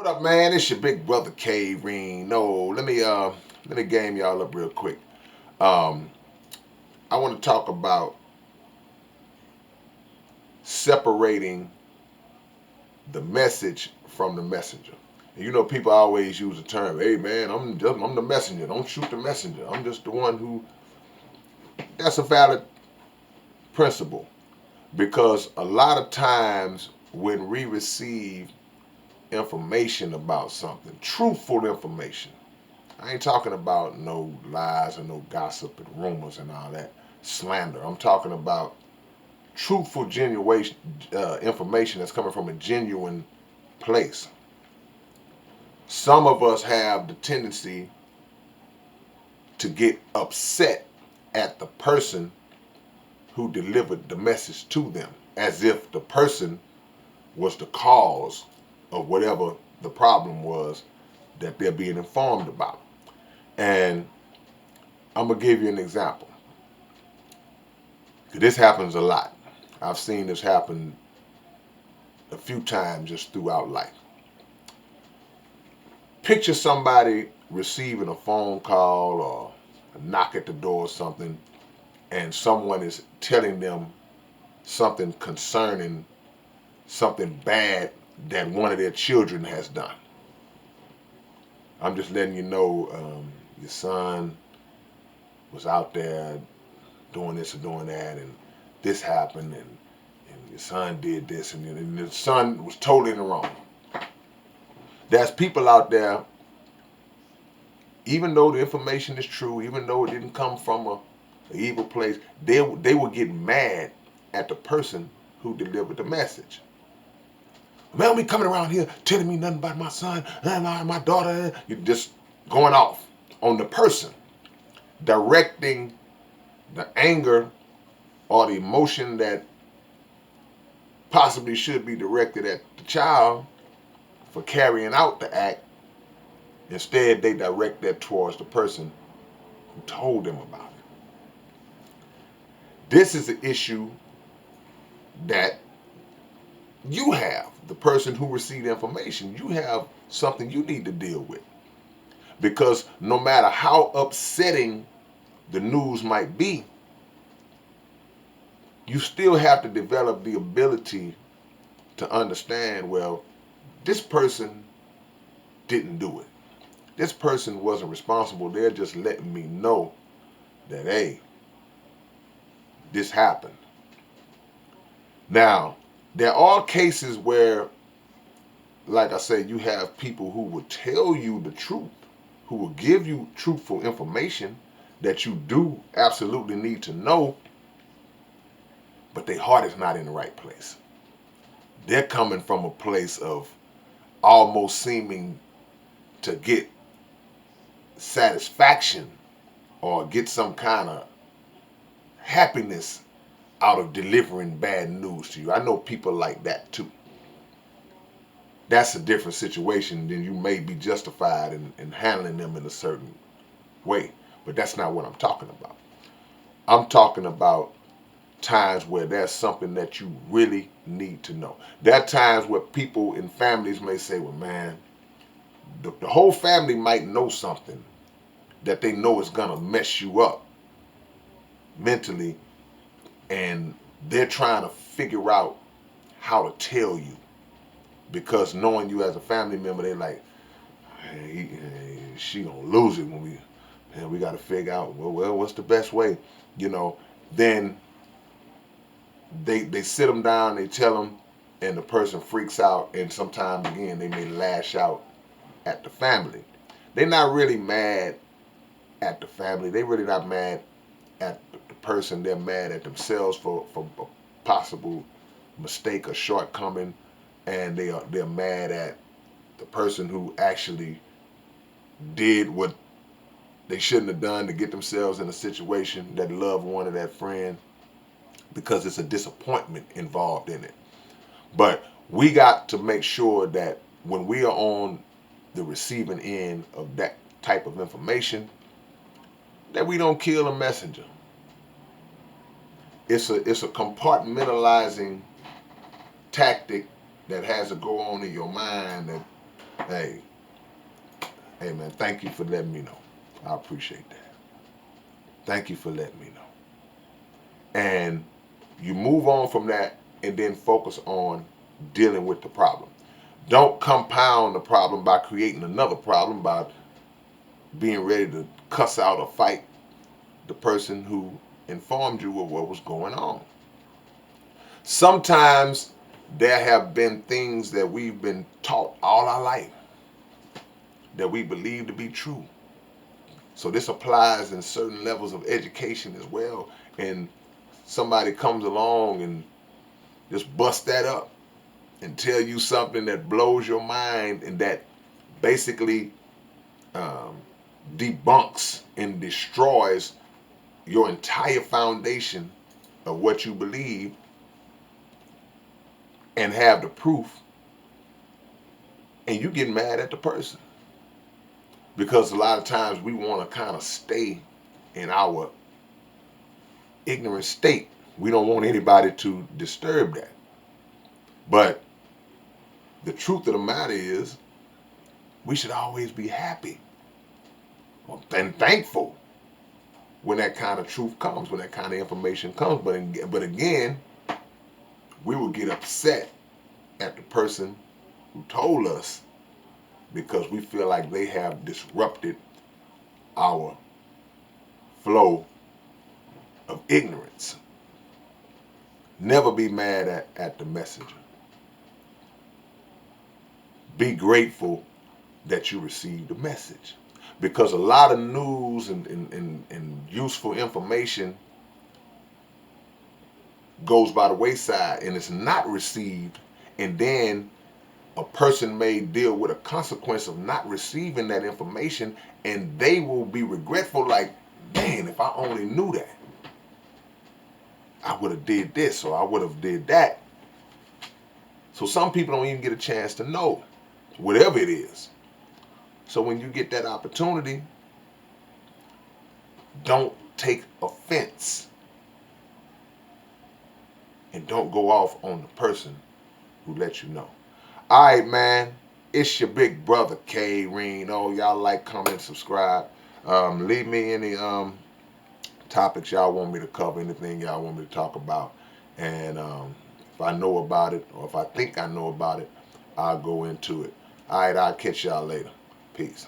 What up, man? It's your big brother K-Rino. Let me game y'all up real quick. Um, I want to talk about separating the message from the messenger. And you know, people always use the term, "Hey, man, I'm the messenger. Don't shoot the messenger. I'm just the one who." That's a valid principle because a lot of times when we receive information about something, truthful information. I ain't talking about no lies and no gossip and rumors and all that slander. I'm talking about truthful, genuine information that's coming from a genuine place. Some of us have the tendency to get upset at the person who delivered the message to them, as if the person was the cause of whatever the problem was that they're being informed about. And I'm gonna give you an example. This happens a lot. I've seen this happen a few times just throughout life. Picture somebody receiving a phone call or a knock at the door or something, and someone is telling them something concerning something bad that one of their children has done. I'm just letting you know your son was out there doing this or doing that, and this happened, and your son did this, and the son was totally in the wrong. There's people out there, even though the information is true, even though it didn't come from an evil place, they will get mad at the person who delivered the message. Man, we coming around here telling me nothing about my son and my daughter. You're just going off on the person, directing the anger or the emotion that possibly should be directed at the child for carrying out the act. Instead, they direct that towards the person who told them about it. This is an issue that you have, the person who received information. You have something you need to deal with. Because no matter how upsetting the news might be, you still have to develop the ability to understand, well, this person didn't do it. This person wasn't responsible. They're just letting me know that, hey, this happened. Now, there are cases where, like I said, you have people who will tell you the truth, who will give you truthful information that you do absolutely need to know, but their heart is not in the right place. They're coming from a place of almost seeming to get satisfaction or get some kind of happiness out of delivering bad news to you. I know people like that too. That's a different situation. Then you may be justified in handling them in a certain way. But that's not what I'm talking about. I'm talking about times where there's something that you really need to know. There are times where people in families may say, well, man, the whole family might know something that they know is going to mess you up mentally, and they're trying to figure out how to tell you, because knowing you as a family member, they're like, hey, she gonna lose it when we got to figure out, well, what's the best way, you know. Then they sit them down, they tell them, and the person freaks out, and sometimes again they may lash out at the family. They're not really mad at the family. They're really not mad at the person. They're mad at themselves for a possible mistake or shortcoming, and they're mad at the person who actually did what they shouldn't have done to get themselves in a situation, that loved one or that friend, because it's a disappointment involved in it. But we got to make sure that when we are on the receiving end of that type of information, that we don't kill a messenger. It's a compartmentalizing tactic that has to go on in your mind, that Hey, hey man, thank you for letting me know. I appreciate that. Thank you for letting me know. And you move on from that and then focus on dealing with the problem. Don't compound the problem by creating another problem by being ready to cuss out or fight the person who informed you of what was going on. Sometimes there have been things that we've been taught all our life that we believe to be true. So this applies in certain levels of education as well. And somebody comes along and just bust that up and tell you something that blows your mind and that basically um, debunks and destroys your entire foundation of what you believe and have the proof, and you get mad at the person because a lot of times we want to kind of stay in our ignorant state. We don't want anybody to disturb that. But the truth of the matter is, we should always be happy and thankful when that kind of truth comes, when that kind of information comes. But again, we will get upset at the person who told us because we feel like they have disrupted our flow of ignorance. Never be mad at the messenger. Be grateful that you received the message. Because a lot of news and useful information goes by the wayside and it's not received, and then a person may deal with a consequence of not receiving that information, and they will be regretful like, man, if I only knew that, I would have did this or I would have did that. So some people don't even get a chance to know, whatever it is. So when you get that opportunity, don't take offense and don't go off on the person who let you know. All right, man. It's your big brother K-Rino. Y'all like, comment, subscribe. Leave me any topics y'all want me to cover, anything y'all want me to talk about, and if I know about it or if I think I know about it, I'll go into it. All right, I'll catch y'all later. Peace.